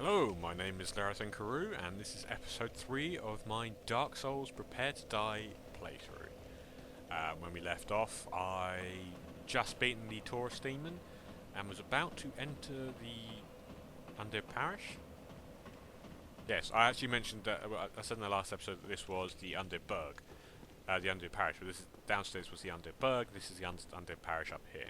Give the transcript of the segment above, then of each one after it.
Hello, my name is Larathan Carew, and this is episode 3 of my Dark Souls Prepare to Die playthrough. When we left off, I just beaten the Taurus Demon and was about to enter the Undead Parish. Yes, I actually mentioned that, I said in the last episode that this was the Undead Burg, the Undead Parish, but this is, downstairs was the Undead Burg, this is the Undead Parish up here.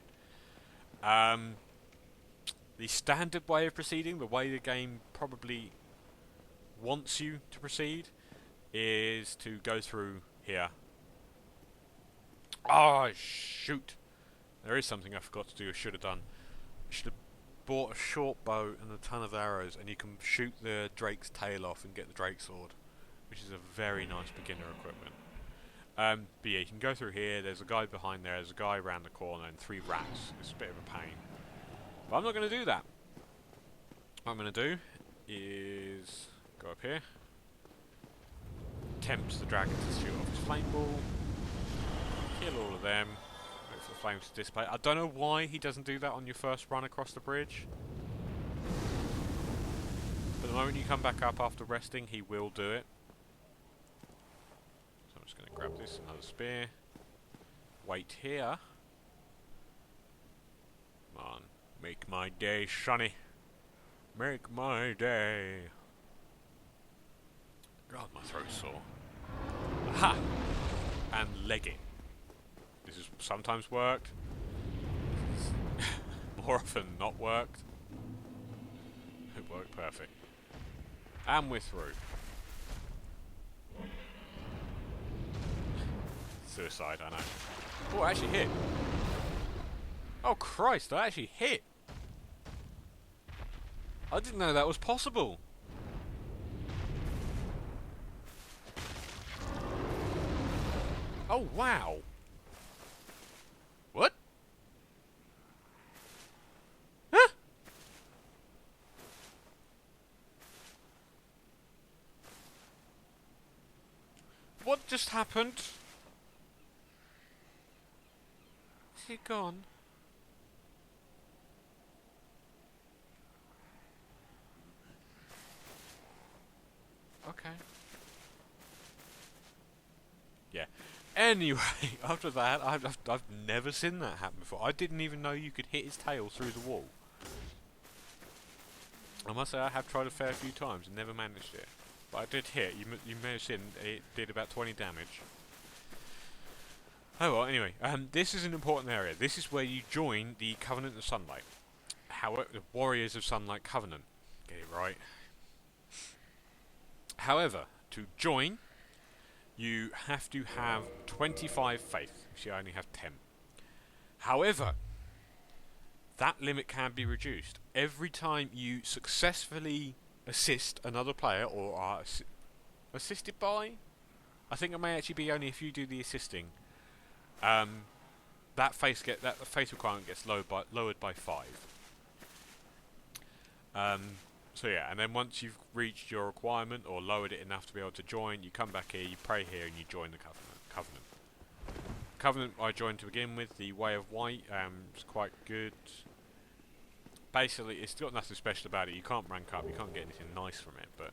The standard way of proceeding, the way the game probably wants you to proceed, is to go through here. Oh, shoot! There is something I forgot to do, I should have done. I should have bought a short bow and a ton of arrows, and you can shoot the drake's tail off and get the drake sword, which is a very nice beginner equipment. But yeah, you can go through here, there's a guy behind there, there's a guy around the corner, and 3 rats. It's a bit of a pain. But I'm not going to do that. What I'm going to do is go up here, tempt the dragon to shoot off his flame ball, kill all of them, wait for the flames to dissipate. I don't know why he doesn't do that on your first run across the bridge. But the moment you come back up after resting, he will do it. So I'm just going to grab this, another spear, wait here. Come on. Make my day, Sonny. Make my day. God, my throat's sore. Aha! And leg it. This has sometimes worked. More often not worked. It worked perfect. And we're through. Suicide, I know. Oh, I actually hit. Oh Christ, I actually hit! I didn't know that was possible. Oh wow. What? Huh? What just happened? Is he gone? Okay. Yeah. Anyway, after that, I've never seen that happen before. I didn't even know you could hit his tail through the wall. I must say I have tried a fair few times and never managed it. But I did hit. You may have seen it did about 20 damage. Oh well, anyway. This is an important area. This is where you join the Covenant of Sunlight. However, the Warriors of Sunlight Covenant. Get it right. However, to join, you have to have 25 faith, which you only have 10. However, that limit can be reduced. Every time you successfully assist another player, or are assisted by, I think it may actually be only if you do the assisting, that faith requirement gets lowered by 5. So yeah, and then once you've reached your requirement or lowered it enough to be able to join, you come back here, you pray here, and you join the Covenant. Covenant I joined to begin with, the Way of White, is quite good. Basically, it's got nothing special about it. You can't rank up, you can't get anything nice from it, but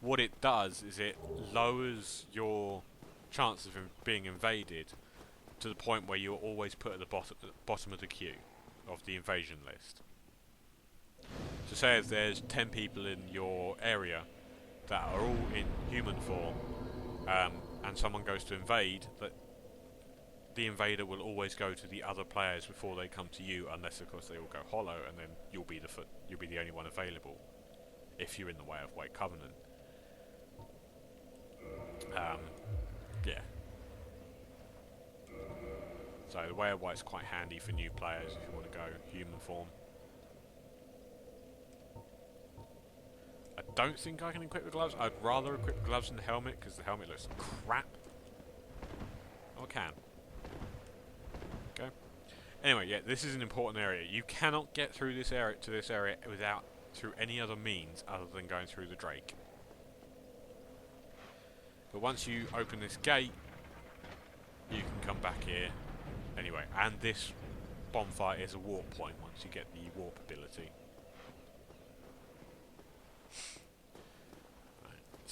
what it does is it lowers your chances of being invaded to the point where you're always put at the bottom of the queue of the invasion list. So say if there's 10 people in your area that are all in human form, and someone goes to invade, that the invader will always go to the other players before they come to you, unless of course they all go hollow, and then you'll be the only one available if you're in the Way of White Covenant. Yeah. So the Way of White's quite handy for new players if you want to go human form. I don't think I can equip the gloves. I'd rather equip the gloves and the helmet because the helmet looks crap. Oh, I can. Okay. Anyway, yeah, this is an important area. You cannot get through this area through any other means other than going through the Drake. But once you open this gate, you can come back here. Anyway, and this bonfire is a warp point once you get the warp ability.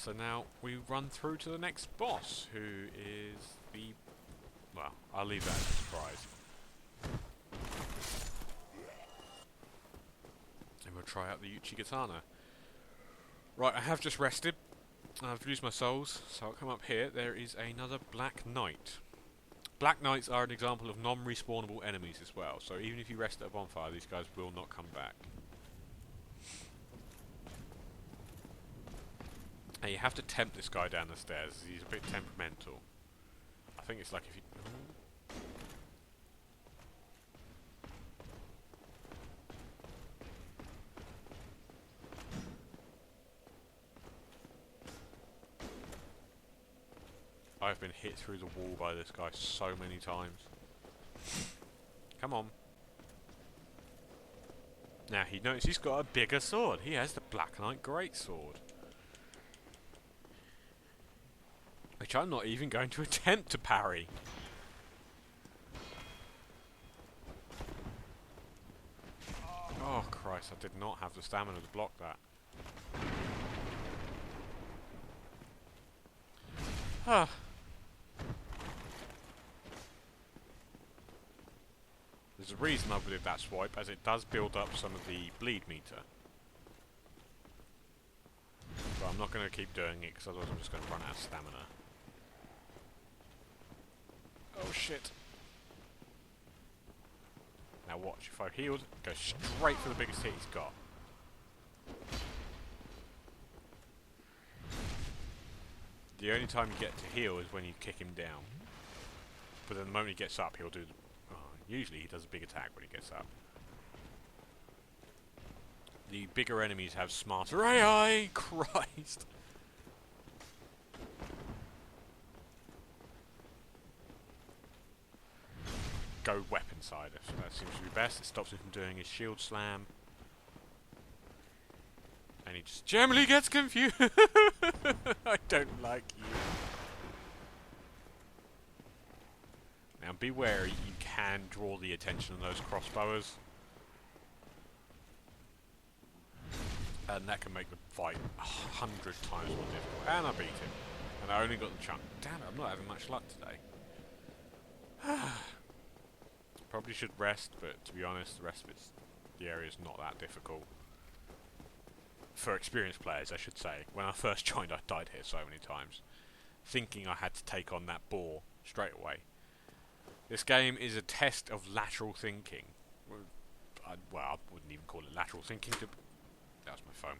So now we run through to the next boss, who is the... Well, I'll leave that as a surprise. And we'll try out the Uchigatana. Right, I have just rested. I've used my souls, so I'll come up here. There is another Black Knight. Black Knights are an example of non-respawnable enemies as well, so even if you rest at a bonfire, these guys will not come back. And you have to tempt this guy down the stairs, he's a bit temperamental. I think it's like if you... I've been hit through the wall by this guy so many times. Come on. Now he knows he's got a bigger sword. He has the Black Knight Greatsword. Which I'm not even going to attempt to parry. Oh Christ, I did not have the stamina to block that. Ah. There's a reason I did that swipe, as it does build up some of the bleed meter. But I'm not going to keep doing it, because otherwise I'm just going to run out of stamina. Oh shit. Now watch, if I healed, go straight for the biggest hit he's got. The only time you get to heal is when you kick him down. But then the moment he gets up, he'll do the... usually he does a big attack when he gets up. The bigger enemies have smarter AI! Christ! Go weapon side. That seems to be best. It stops him from doing his shield slam. And he just generally gets confused. I don't like you. Now be wary, you can draw the attention of those crossbowers. And that can make the fight 100 times more difficult. And I beat him. And I only got the chunk. Damn it, I'm not having much luck today. Probably should rest, but to be honest, the rest of the area is not that difficult. For experienced players, I should say. When I first joined, I died here so many times, thinking I had to take on that boar straight away. This game is a test of lateral thinking. Well, I wouldn't even call it lateral thinking. That was my phone.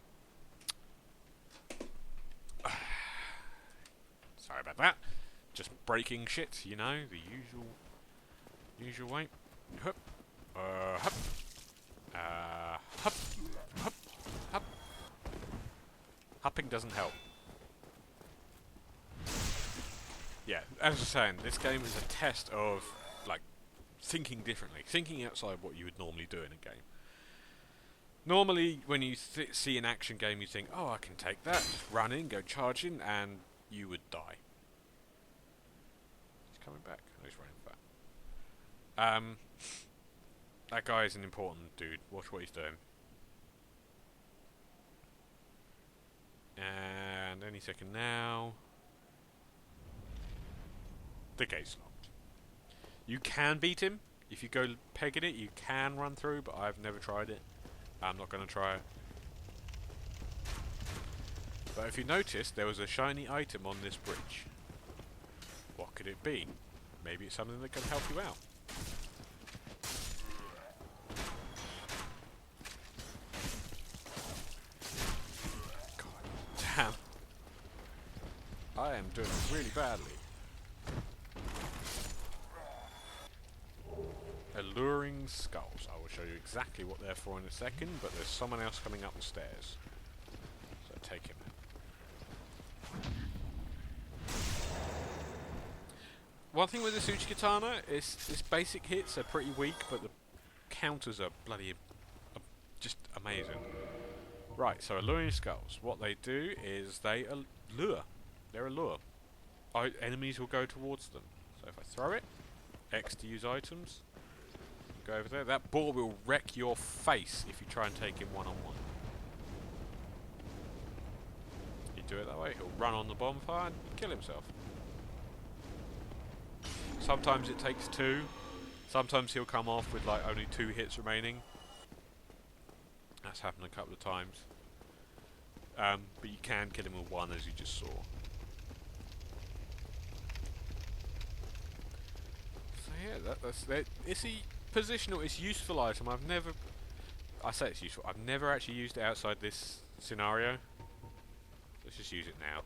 Sorry about that. Just breaking shit, you know, the usual way. Hup, hup, hup, hup, hup. Hupping doesn't help. Yeah, as I was saying, this game is a test of, like, thinking differently. Thinking outside what you would normally do in a game. Normally, when you see an action game, you think, oh, I can take that, run in, go charging, and you would die. He's coming back. Oh, he's running back. That guy is an important dude. Watch what he's doing. And any second now. The gate's locked. You can beat him. If you go pegging it, you can run through, but I've never tried it. I'm not going to try it. But if you notice, there was a shiny item on this bridge. What could it be? Maybe it's something that can help you out. God damn. I am doing really badly. Alluring skulls. I will show you exactly what they're for in a second, but there's someone else coming up the stairs. So take him out. One thing with the Uchigatana is its basic hits are pretty weak, but the counters are bloody just amazing. Right, so alluring skulls. What they do is they allure. They're a lure. Enemies will go towards them. So if I throw it, X to use items. Go over there. That ball will wreck your face if you try and take him one-on-one. You do it that way. He'll run on the bonfire and kill himself. Sometimes it takes 2. Sometimes he'll come off with like only 2 hits remaining. That's happened a couple of times. But you can kill him with 1, as you just saw. So yeah, that's it's a positional, it's a useful item. I say it's useful. I've never actually used it outside this scenario. Let's just use it now.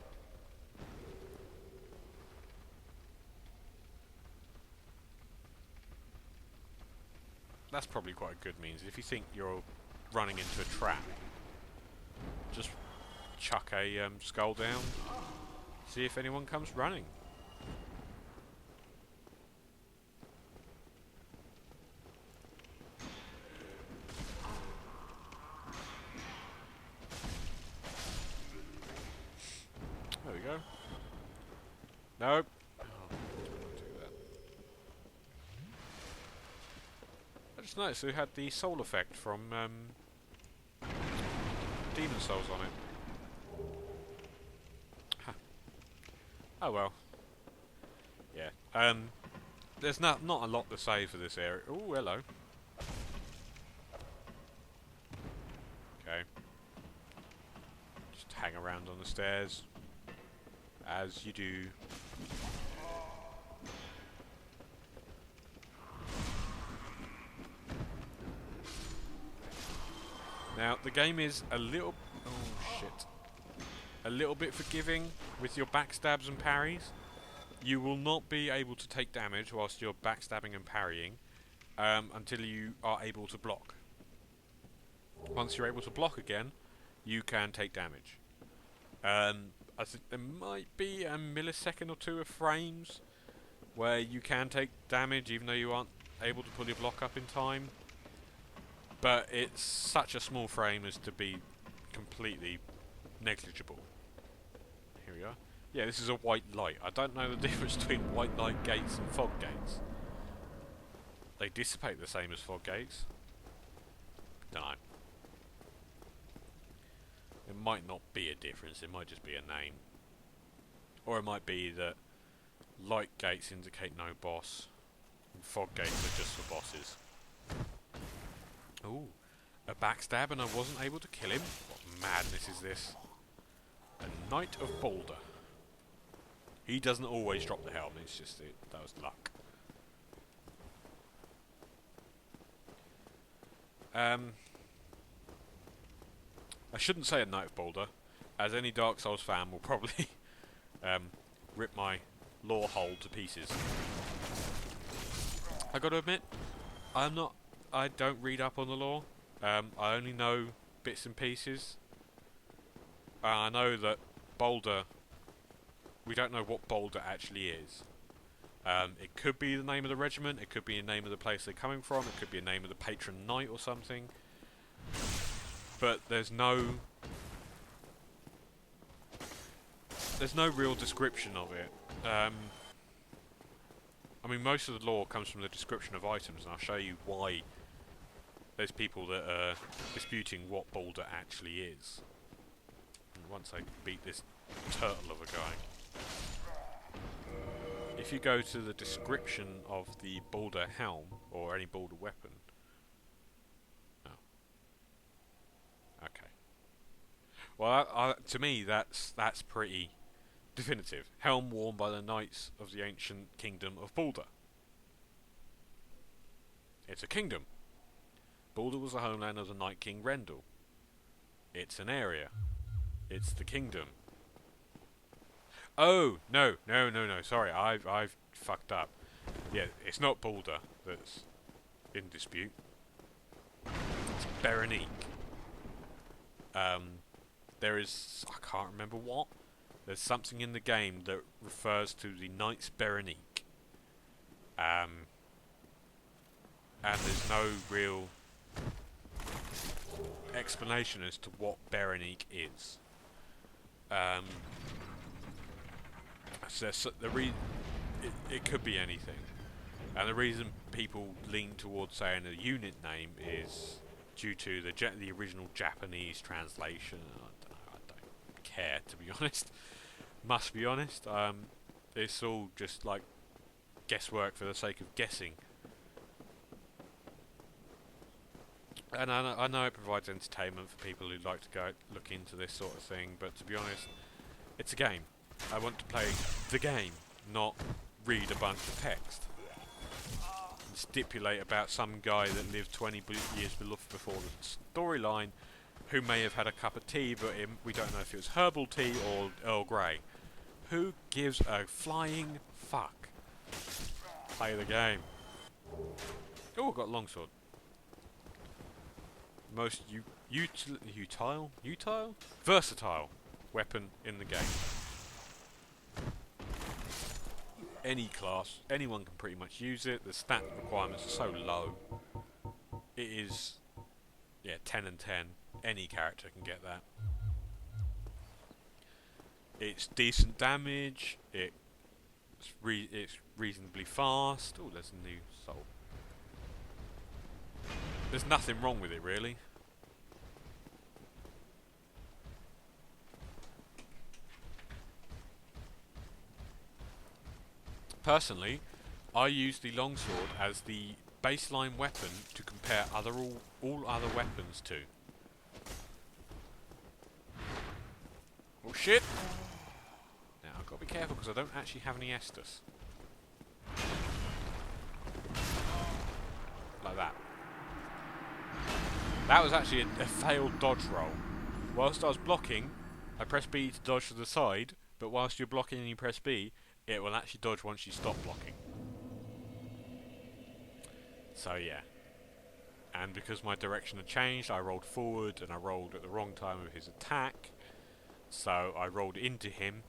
That's probably quite a good means. If you think you're running into a trap, just chuck a skull down, see if anyone comes running. There we go. Nope. Oh, do that. I just noticed we had the soul effect from Demon Souls on it. Huh. Oh well. Yeah. There's not a lot to say for this area. Oh, hello. Okay. Just hang around on the stairs, as you do. Now, the game is a little... Oh, shit. A little bit forgiving with your backstabs and parries. You will not be able to take damage whilst you're backstabbing and parrying until you are able to block. Once you're able to block again, you can take damage. I think there might be a millisecond or 2 of frames where you can take damage even though you aren't able to pull your block up in time. But it's such a small frame as to be completely negligible. Here we are. Yeah, this is a white light. I don't know the difference between white light gates and fog gates. They dissipate the same as fog gates. Don't know. It might not be a difference, it might just be a name. Or it might be that light gates indicate no boss, and fog gates are just for bosses. Ooh, a backstab and I wasn't able to kill him? What madness is this? A Knight of Boulder. He doesn't always drop the helm, it's just that was luck. I shouldn't say a Knight of Boulder, as any Dark Souls fan will probably rip my lore hole to pieces. I gotta admit, I don't read up on the lore. I only know bits and pieces. I know that Boulder, we don't know what Boulder actually is. It could be the name of the regiment, it could be the name of the place they're coming from, it could be a name of the patron knight or something. But there's no real description of it. I mean, most of the lore comes from the description of items, and I'll show you why there's people that are disputing what Boulder actually is. And once I beat this turtle of a guy. If you go to the description of the Boulder helm, or any Boulder weapon... Oh. Okay. Well, to me, that's pretty definitive. Helm worn by the knights of the ancient kingdom of Boulder. It's a kingdom. Boulder was the homeland of the Night King Rendell. It's an area. It's the kingdom. Oh, no, sorry, I've fucked up. Yeah, it's not Boulder that's in dispute. It's Berenice. There is, I can't remember what. There's something in the game that refers to the Knights Berenice. And there's no real explanation as to what Berenice is. So it could be anything. And the reason people lean towards saying a unit name is due to the original Japanese translation. I don't care, to be honest. Must be honest. It's all just like guesswork for the sake of guessing. And I know it provides entertainment for people who like to go look into this sort of thing, but to be honest, it's a game. I want to play the game, not read a bunch of text and stipulate about some guy that lived 20 years before the storyline, who may have had a cup of tea, but we don't know if it was herbal tea or Earl Grey. Who gives a flying fuck? Play the game. Oh, I've got a longsword. Most versatile weapon in the game. Any class, anyone can pretty much use it. The stat requirements are so low. It is, yeah, 10 and 10. Any character can get that. It's decent damage. It's reasonably fast. Oh, there's a new soul. There's nothing wrong with it, really. Personally, I use the longsword as the baseline weapon to compare all other weapons to. Oh shit! Now I've got to be careful because I don't actually have any Estus. Like that. That was actually a failed dodge roll. Whilst I was blocking, I pressed B to dodge to the side, but whilst you're blocking and you press B, it will actually dodge once you stop blocking. So yeah. And because my direction had changed, I rolled forward and I rolled at the wrong time of his attack. So I rolled into him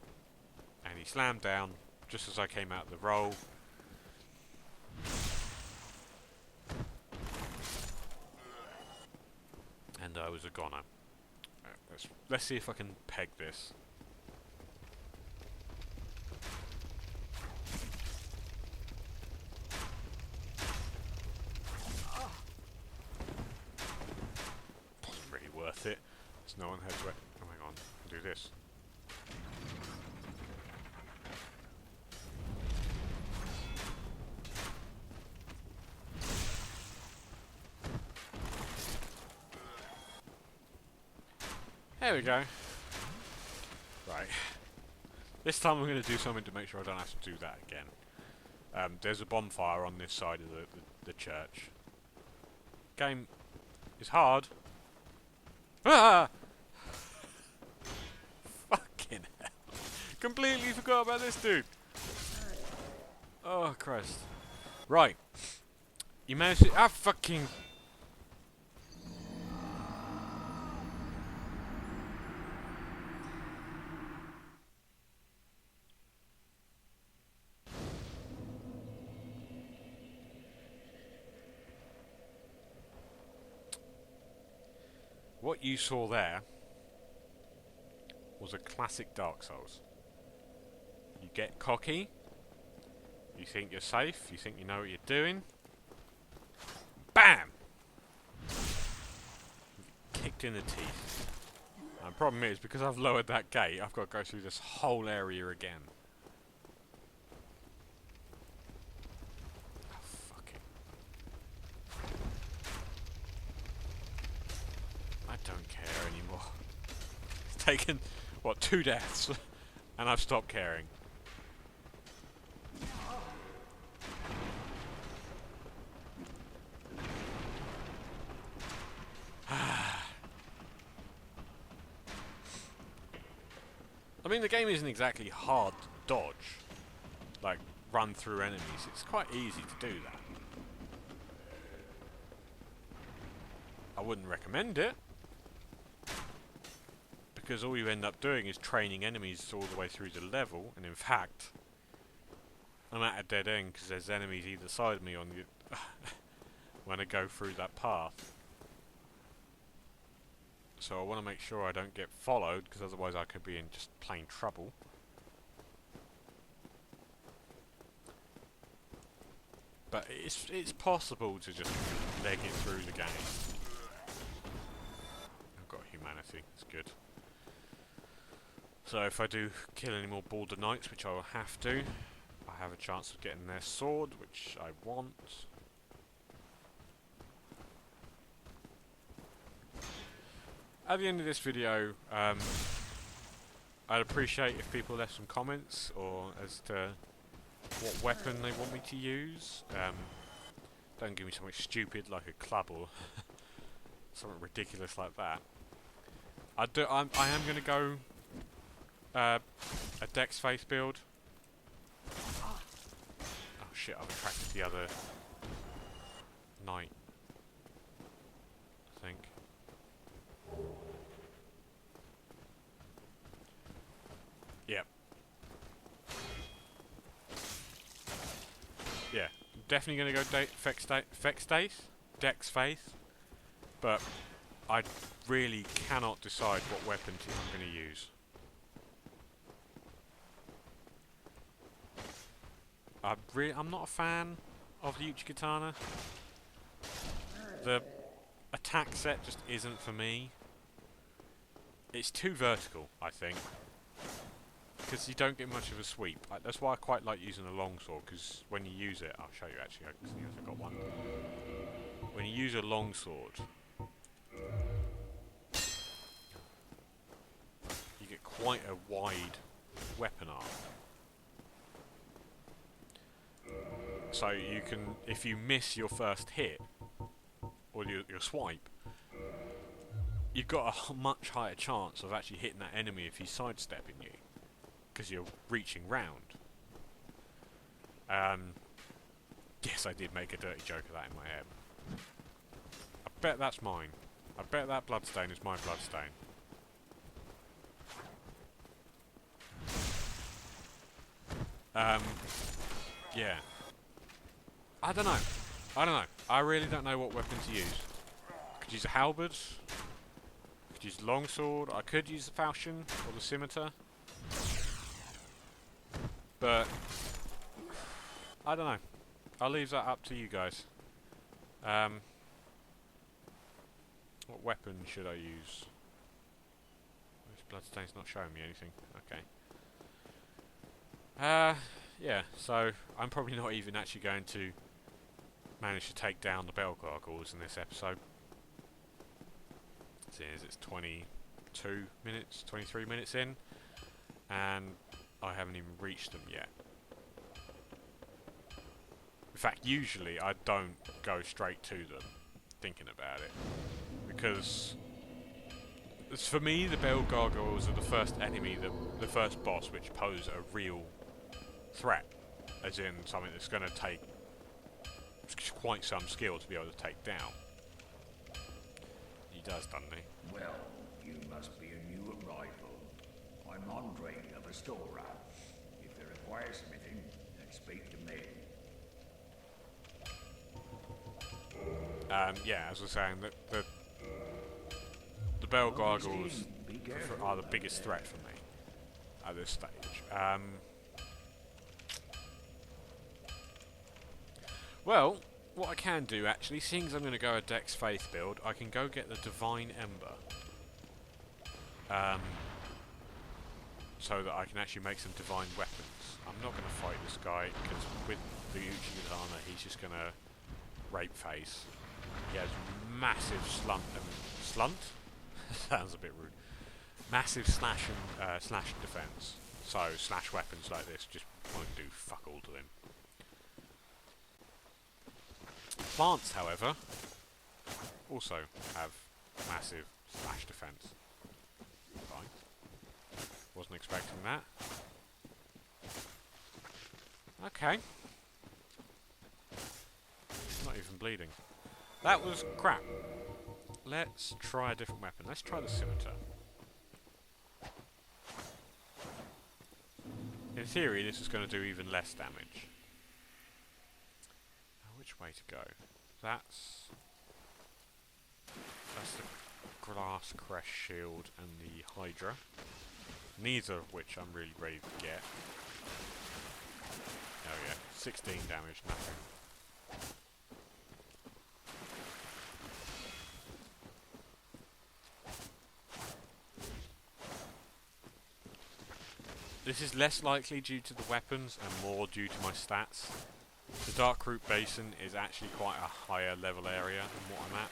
and he slammed down just as I came out of the roll. And I was a goner. Let's see if I can peg this. Wasn't really worth it. There's no one had to. Oh, hang on. I'll do this. There we go. Right. This time I'm going to do something to make sure I don't have to do that again. There's a bonfire on this side of the church. Game is hard. Ah! Fucking hell. Completely forgot about this dude. Oh, Christ. Right. You managed to... Ah, fucking... What you saw there was a classic Dark Souls. You get cocky, you think you're safe, you think you know what you're doing. BAM! Kicked in the teeth. And the problem is, because I've lowered that gate, I've got to go through this whole area again. Don't care anymore. It's taken, what, 2 deaths, and I've stopped caring. I mean, the game isn't exactly hard to dodge, like run through enemies. It's quite easy to do that. I wouldn't recommend it, because all you end up doing is training enemies all the way through the level, and in fact, I'm at a dead end because there's enemies either side of me on the when I go through that path. So I want to make sure I don't get followed, because otherwise I could be in just plain trouble. But it's possible to just leg it through the game. I've got humanity, it's good. So if I do kill any more Balder Knights, which I will have to, I have a chance of getting their sword, which I want. At the end of this video, I'd appreciate if people left some comments or as to what weapon they want me to use. Don't give me something stupid like a club or something ridiculous like that. I am going to go a Dex Faith build. Oh shit, I've attracted the other knight, I think. Yep. Yeah, definitely going to go Dex Faith, but I really cannot decide what weapon I'm going to use. I'm not a fan of the Uchigatana. The attack set just isn't for me. It's too vertical, I think, because you don't get much of a sweep. That's why I quite like using a longsword, because when you use it, I'll show you actually. I think I've got one. When you use a longsword, you get quite a wide weapon arm. So you can, if you miss your first hit, or your swipe, you've got a much higher chance of actually hitting that enemy if he's sidestepping you, because you're reaching round. Yes, I did make a dirty joke of that in my head. I bet that's mine. I bet that bloodstain is my bloodstain. Yeah. I don't know. I really don't know what weapon to use. I could use a halberd. I could use a longsword. I could use the falchion or the scimitar. But I don't know. I'll leave that up to you guys. What weapon should I use? This bloodstain's not showing me anything. Okay. Yeah, so I'm probably not even actually going to manage to take down the Bell Gargoyles in this episode. Seeing it's 22 minutes, 23 minutes in, and I haven't even reached them yet. In fact, usually I don't go straight to them, thinking about it, because for me the Bell Gargoyles are the first enemy, the first boss which pose a real threat, as in something that's going to take quite some skill to be able to take down. He does, doesn't he? Well, you must be a new arrival. I'm Andre of Astora. If you require smithing, then speak to me. Yeah, as I was saying, the Bell Gargoyles are the biggest threat for me at this stage. Well, what I can do actually, seeing as I'm going to go a Dex Faith build, I can go get the Divine Ember. So that I can actually make some divine weapons. I'm not going to fight this guy, because with the Uchigatana, he's just going to rape face. He has massive slunt? Sounds a bit rude. Massive slash and slash defense. So slash weapons like this just won't do fuck all to him. Plants, however, also have massive slash defense. Right. Wasn't expecting that. Okay. Not even bleeding. That was crap. Let's try a different weapon. Let's try the scimitar. In theory, this is going to do even less damage. Now, which way to go? That's the Glass Crest Shield and the Hydra. Neither of which I'm really ready to get. Oh yeah, 16 damage, nothing. This is less likely due to the weapons and more due to my stats. The Darkroot Basin is actually quite a higher level area than what I'm at.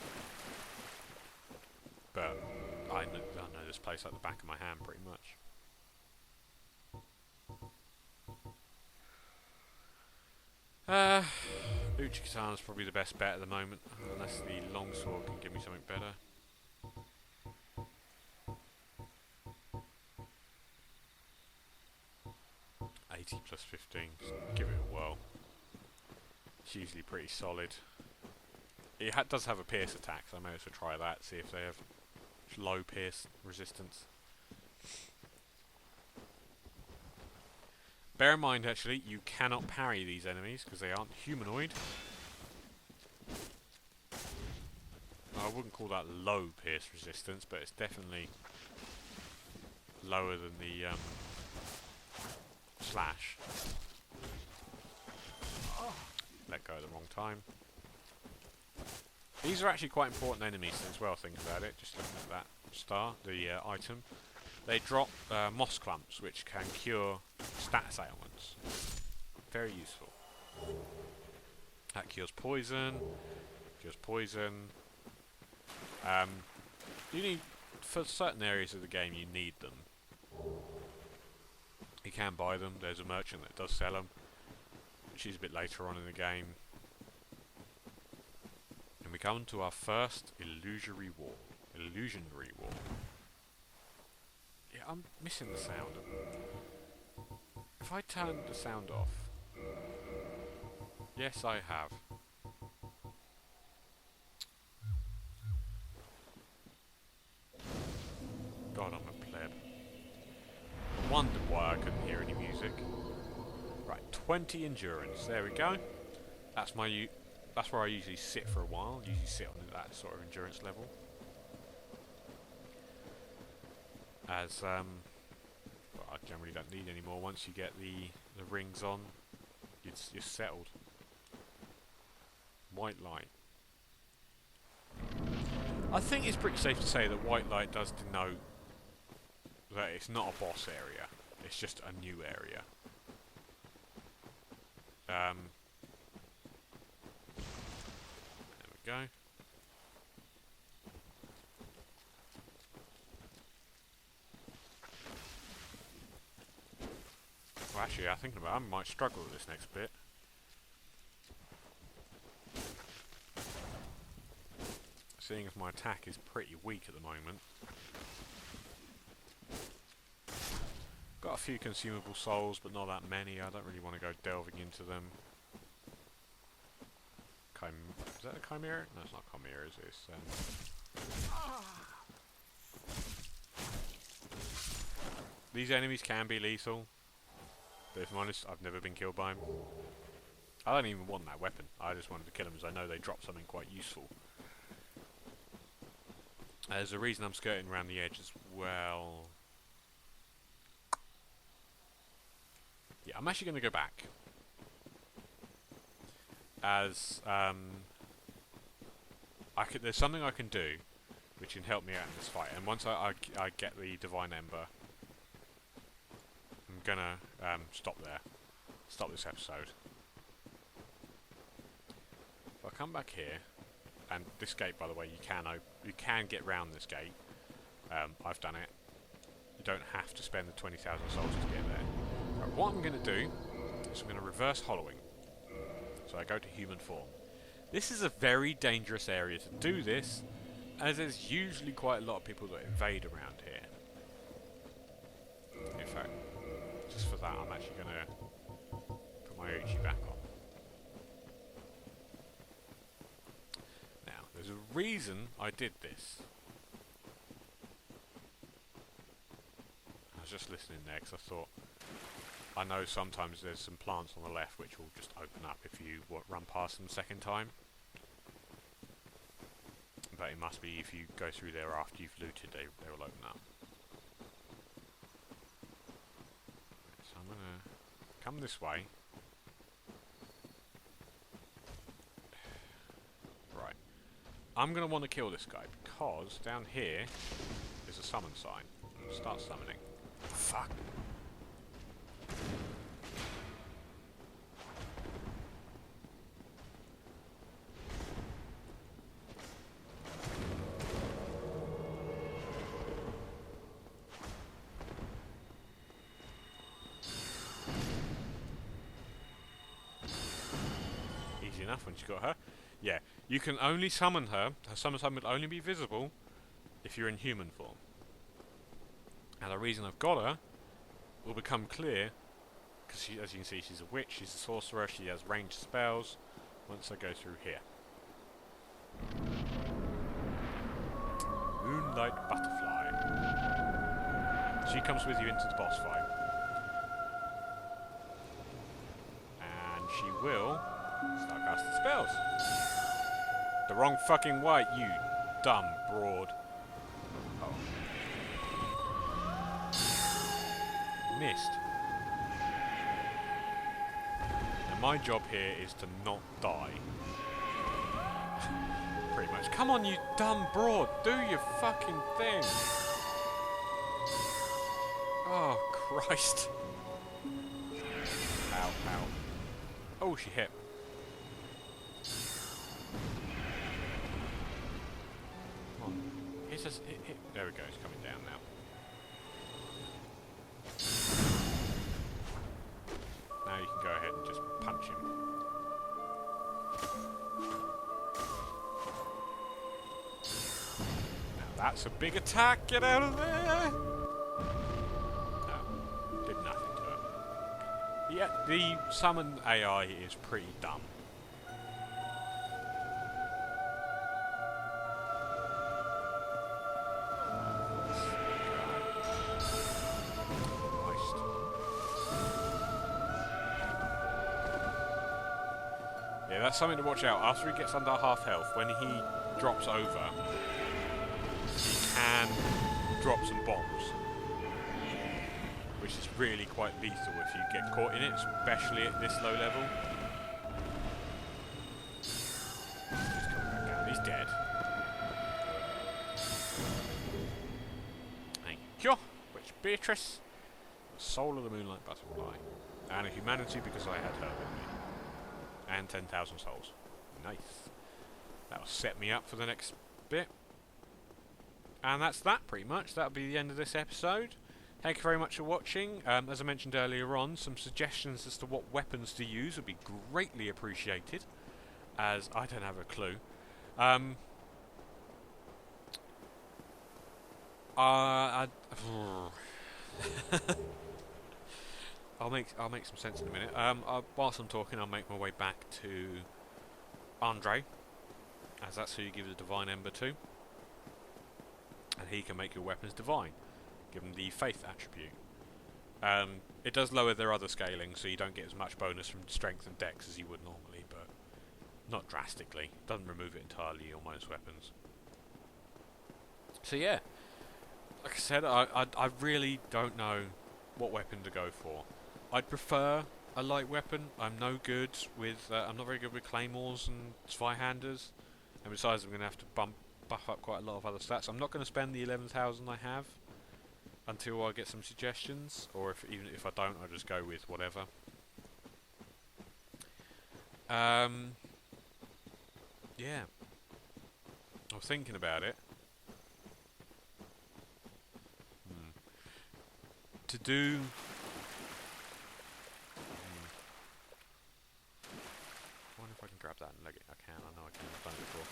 But I know this place like the back of my hand pretty much. Uchi is probably the best bet at the moment, unless the longsword can give me something better. +15, just give it a whirl. It's usually pretty solid. It does have a pierce attack, so I may as well try that, see if they have low pierce resistance. Bear in mind, actually, you cannot parry these enemies because they aren't humanoid. I wouldn't call that low pierce resistance, but it's definitely lower than the slash. Let go at the wrong time. These are actually quite important enemies as well, think about it. Just looking at that star, the item. They drop moss clumps, which can cure status ailments. Very useful. That cures poison. You need, for certain areas of the game, you need them. You can buy them. There's a merchant that does sell them, which is a bit later on in the game. And we come to our first illusionary wall. Yeah, I'm missing the sound. If I turn the sound off... Yes, I have. God, I'm a pleb. I wondered why I couldn't hear any music. Right, 20 endurance. There we go. That's my... That's where I usually sit for a while. Usually sit on that sort of endurance level. As well, I generally don't need any more. Once you get the rings on, you're settled. White light. I think it's pretty safe to say that white light does denote that it's not a boss area. It's just a new area. There we go. Well, actually, I'm thinking about it, I might struggle with this next bit. Seeing as my attack is pretty weak at the moment. Got a few consumable souls, but not that many. I don't really want to go delving into them. Is that a chimera? No, it's not chimera, is it? These enemies can be lethal, but if I'm honest, I've never been killed by them. I don't even want that weapon. I just wanted to kill them as I know they drop something quite useful. There's a reason I'm skirting around the edge as well. Yeah, I'm actually going to go back. As there's something I can do which can help me out in this fight, and once I get the Divine Ember, I'm gonna stop there. Stop this episode. If I come back here, and this gate, by the way, you can get round this gate. I've done it. You don't have to spend the 20,000 souls to get there. Right, what I'm going to do is I'm going to reverse hollowing. So I go to human form. This is a very dangerous area to do this, as there's usually quite a lot of people that invade around here. In fact, just for that, I'm actually going to put my Uchi back on. Now, there's a reason I did this. I was just listening there because I thought, I know sometimes there's some plants on the left which will just open up if you run past them the second time. But it must be if you go through there after you've looted, they will open up. So I'm going to come this way. Right. I'm going to want to kill this guy because down here is a summon sign. Start summoning. Fuck. enough when she got her. Yeah, you can only summon her. Her summon time will only be visible if you're in human form. And the reason I've got her will become clear, because as you can see, she's a witch, she's a sorcerer, she has ranged spells, once I go through here. Moonlight Butterfly. She comes with you into the boss fight. And she will start casting spells. The wrong fucking way, you dumb broad. Oh. Missed. Now my job here is to not die. Pretty much. Come on, you dumb broad. Do your fucking thing. Oh, Christ. Ow, ow. Oh, she hit. Come on. Hit us. Hit. There we go. It's coming down now. Now you can go ahead and just punch him. That's a big attack, get out of there! No, did nothing to it. Yeah, the summon AI is pretty dumb. Yeah, that's something to watch out. After he gets under half health, when he drops over, can drop some bombs, which is really quite lethal if you get caught in it, especially at this low level. He's coming back down. He's dead. Thank you, Witch Beatrice, soul of the Moonlight Butterfly, and a humanity because I had her with me, and 10,000 souls. Nice. That'll set me up for the next bit. And that's that, pretty much. That'll be the end of this episode. Thank you very much for watching. As I mentioned earlier on, some suggestions as to what weapons to use would be greatly appreciated, as I don't have a clue. I'll make some sense in a minute. Whilst I'm talking, I'll make my way back to Andre, as that's who you give the Divine Ember to. And he can make your weapons divine, given the faith attribute. It does lower their other scaling, so you don't get as much bonus from strength and dex as you would normally, but not drastically. Doesn't remove it entirely on most weapons. So yeah, like I said, I really don't know what weapon to go for. I'd prefer a light weapon. I'm no good with. I'm not very good with claymores and Zweihanders, and besides, I'm going to have to buff up quite a lot of other stats. I'm not going to spend the 11,000 I have until I get some suggestions, or even if I don't, I'll just go with whatever. Yeah. I was thinking about it. To do... I wonder if I can grab that and leg it. I can, I know I can. I've done it before.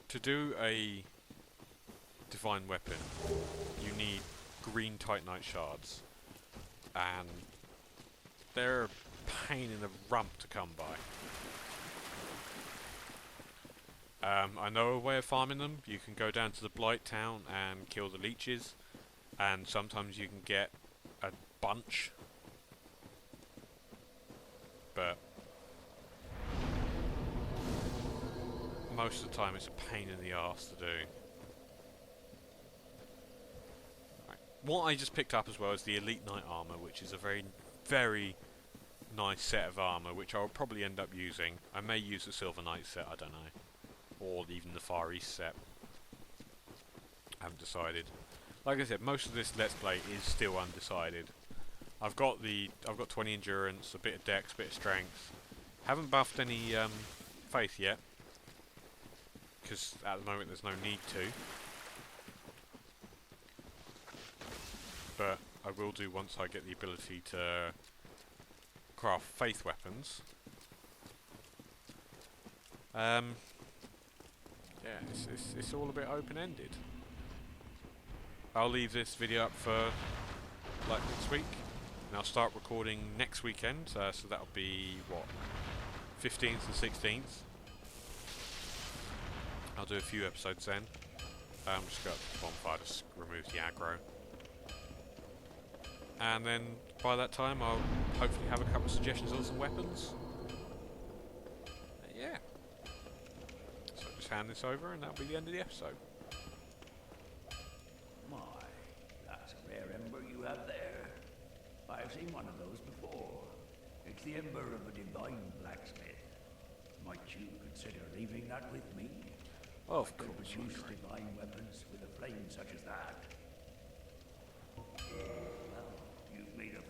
To do a divine weapon, you need green Titanite shards, and they're a pain in the rump to come by. I know a way of farming them. You can go down to the Blight Town and kill the leeches, and sometimes you can get a bunch, but most of the time it's a pain in the arse to do. Right. What I just picked up as well is the Elite Knight armor, which is a very, very nice set of armor, which I'll probably end up using. I may use the Silver Knight set, I don't know, or even the Far East set. I haven't decided. Like I said, most of this Let's Play is still undecided. I've got 20 endurance, a bit of dex, a bit of strength. Haven't buffed any faith yet, because at the moment there's no need to. But I will do once I get the ability to craft faith weapons. Yeah, it's all a bit open-ended. I'll leave this video up for like next week, and I'll start recording next weekend. So that'll be what, 15th and 16th. I'll do a few episodes then. Just go up to the bonfire to remove the aggro. And then by that time I'll hopefully have a couple of suggestions on some weapons. Yeah. So I'll just hand this over and that'll be the end of the episode. My, that's a rare ember you have there. I've seen one of those before. It's the ember of a divine blacksmith. Might you consider leaving that with me? Of I could course. produce divine weapons with a flame such as that. Well, you've made a...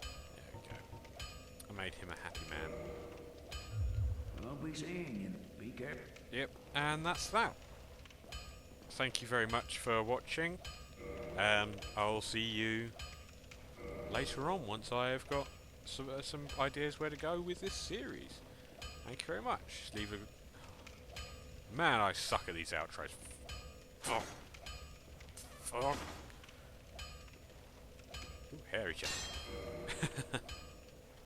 There we go. I made him a happy man. I'll be seeing you. Be careful. Yep, and that's that. Thank you very much for watching. I'll see you later on once I have got some ideas where to go with this series. Thank you very much. Leave a... Man, I suck at these outros. Fuck. Fuck. Ooh, hairy chap.